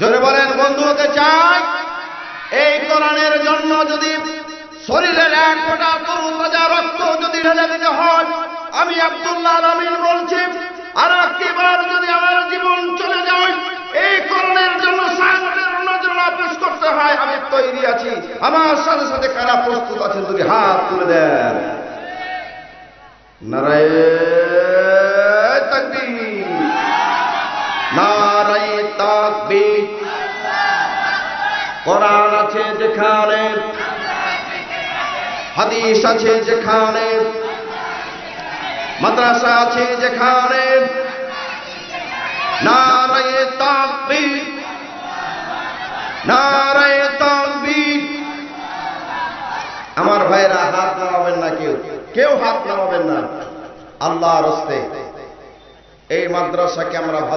জোরে বলেন বন্ধু হতে চাই? এই কোরআনের জন্য যদি শরীরের এক ফোঁটা তরুতাজা রক্ত যদি ঢেলে দিতে হয়, আমি আব্দুল্লাহ আমিন বলছি, আর একবার যদি আমার জীবন চলে যায় এই কোরআনের জন্য সাহায্যের নজর পেশ করতে হয়, আমি তৈরি আছি। আমার সাথে সাথে কারা প্রস্তুত আছেন যদি হাত তুলে দেন। নারায়ে তাকবীর, নারায়ে তাকবীর। কোরআন আছে যেখানে, হাদিস আছে যেখানে, মাদ্রাসা আছে যেখানে, নারায়ে তাকবীর, নারায়ে তাকবীর। আমার ভাইরা হাত নামাবেন না, কেউ হাত নামাবেন না। আল্লাহর রাস্তায় এই মাদ্রাসাকে আমরা